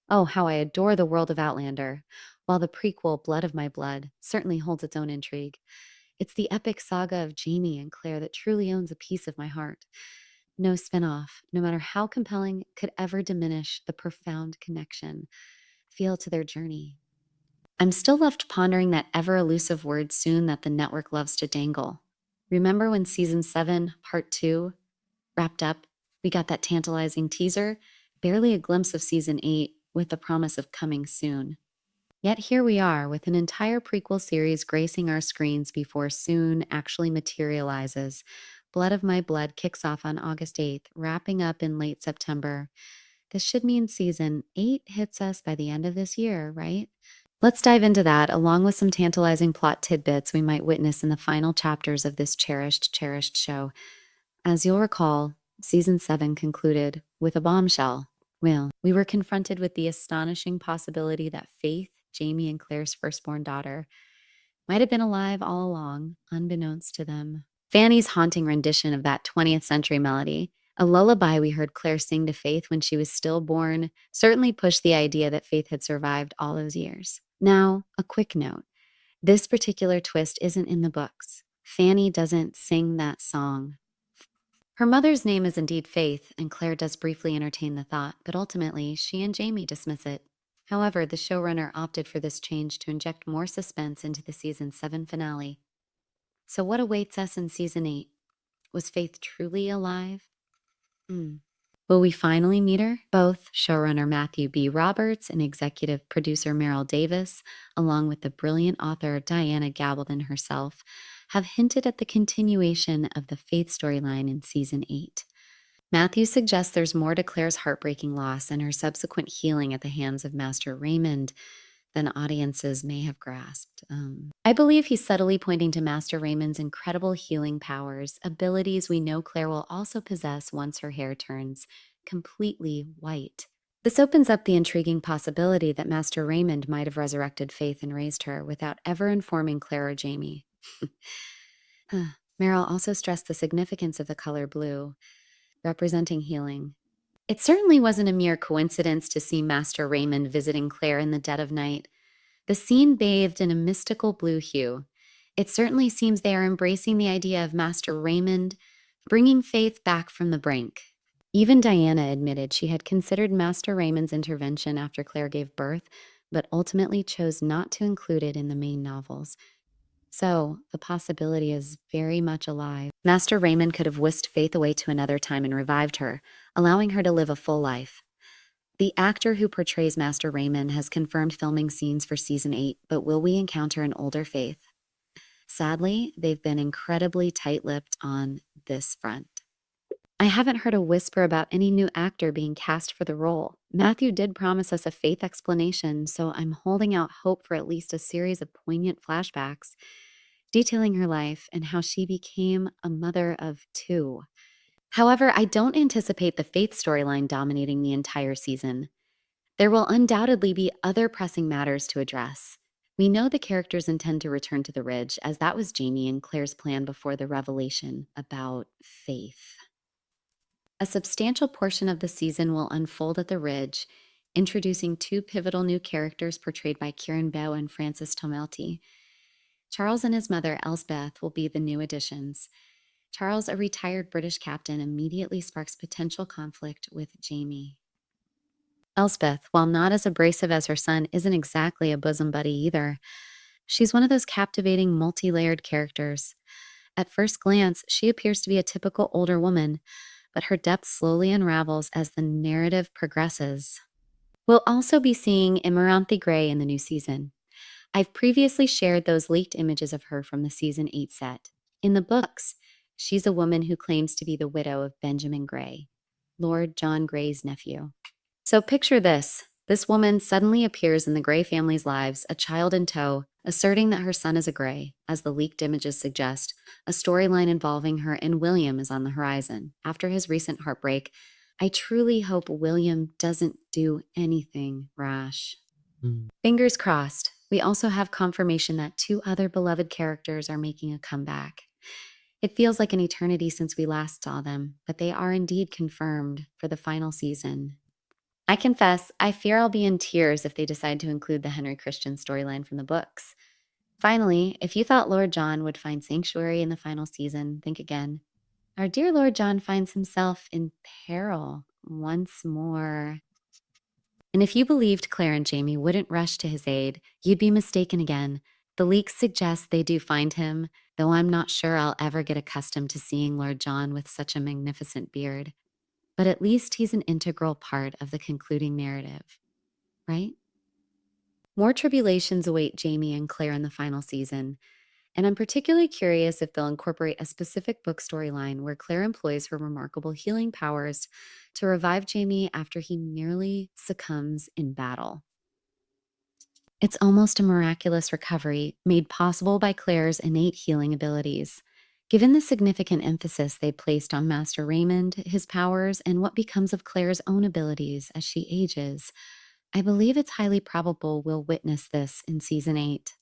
Oh, how I adore the world of Outlander, while the prequel, Blood of My Blood, certainly holds its own intrigue. It's the epic saga of Jamie and Claire that truly owns a piece of my heart. No spinoff, no matter how compelling, could ever diminish the profound connection feel to their journey. I'm still left pondering that ever elusive word soon that the network loves to dangle. Remember when season 7, part 2, wrapped up? We got that tantalizing teaser, barely a glimpse of season 8, with the promise of coming soon. Yet here we are with an entire prequel series gracing our screens before soon actually materializes. Blood of My Blood kicks off on August 8th, wrapping up in late September. This should mean season 8 hits us by the end of this year, right? Let's dive into that, along with some tantalizing plot tidbits we might witness in the final chapters of this cherished show. As you'll recall, season 7 concluded with a bombshell. Well, we were confronted with the astonishing possibility that Faith, Jamie and Claire's firstborn daughter, might have been alive all along, unbeknownst to them. Fanny's haunting rendition of that 20th century melody, a lullaby we heard Claire sing to Faith when she was stillborn, certainly pushed the idea that Faith had survived all those years. Now, a quick note. This particular twist isn't in the books. Fanny doesn't sing that song. Her mother's name is indeed Faith, and Claire does briefly entertain the thought, but ultimately, she and Jamie dismiss it. However, the showrunner opted for this change to inject more suspense into the season 7 finale. So, what awaits us in season 8? Was Faith truly alive? Will we finally meet her? Both showrunner Matthew B. Roberts and executive producer Meryl Davis, along with the brilliant author Diana Gabaldon herself, have hinted at the continuation of the Faith storyline in season 8. Matthew suggests there's more to Claire's heartbreaking loss and her subsequent healing at the hands of Master Raymond than audiences may have grasped. I believe he's subtly pointing to Master Raymond's incredible healing powers, abilities we know Claire will also possess once her hair turns completely white. This opens up the intriguing possibility that Master Raymond might have resurrected Faith and raised her without ever informing Claire or Jamie. Meryl also stressed the significance of the color blue, representing healing. It certainly wasn't a mere coincidence to see Master Raymond visiting Claire in the dead of night. The scene bathed in a mystical blue hue. It certainly seems they are embracing the idea of Master Raymond bringing Faith back from the brink. Even Diana admitted she had considered Master Raymond's intervention after Claire gave birth, but ultimately chose not to include it in the main novels. So, the possibility is very much alive. Master Raymond could have whisked Faith away to another time and revived her, allowing her to live a full life. The actor who portrays Master Raymond has confirmed filming scenes for season 8, but will we encounter an older Faith? Sadly, they've been incredibly tight-lipped on this front. I haven't heard a whisper about any new actor being cast for the role. Matthew did promise us a Faith explanation, so I'm holding out hope for at least a series of poignant flashbacks detailing her life and how she became a mother of 2. However, I don't anticipate the Faith storyline dominating the entire season. There will undoubtedly be other pressing matters to address. We know the characters intend to return to the Ridge, as that was Jamie and Claire's plan before the revelation about Faith. A substantial portion of the season will unfold at the Ridge, introducing 2 pivotal new characters portrayed by Kieran Bow and Frances Tomelty. Charles and his mother, Elsbeth, will be the new additions. Charles, a retired British captain, immediately sparks potential conflict with Jamie. Elsbeth, while not as abrasive as her son, isn't exactly a bosom buddy either. She's one of those captivating, multi-layered characters. At first glance, she appears to be a typical older woman, but her depth slowly unravels as the narrative progresses. We'll also be seeing Imaranthi Grey in the new season. I've previously shared those leaked images of her from the season 8 set. In the books, she's a woman who claims to be the widow of Benjamin Grey, Lord John Grey's nephew. So picture this. This woman suddenly appears in the Grey family's lives, a child in tow, asserting that her son is a Grey. As the leaked images suggest, a storyline involving her and William is on the horizon. After his recent heartbreak, I truly hope William doesn't do anything rash. Fingers crossed. We also have confirmation that 2 other beloved characters are making a comeback. It feels like an eternity since we last saw them, but they are indeed confirmed for the final season. I confess, I fear I'll be in tears if they decide to include the Henry Christian storyline from the books. Finally, if you thought Lord John would find sanctuary in the final season, think again. Our dear Lord John finds himself in peril once more. And if you believed Claire and Jamie wouldn't rush to his aid, you'd be mistaken again. The leaks suggest they do find him, though I'm not sure I'll ever get accustomed to seeing Lord John with such a magnificent beard. But at least he's an integral part of the concluding narrative, right? More tribulations await Jamie and Claire in the final season, and I'm particularly curious if they'll incorporate a specific book storyline where Claire employs her remarkable healing powers to revive Jamie after he merely succumbs in battle. It's almost a miraculous recovery made possible by Claire's innate healing abilities. Given the significant emphasis they placed on Master Raymond, his powers, and what becomes of Claire's own abilities as she ages, I believe it's highly probable we'll witness this in season 8.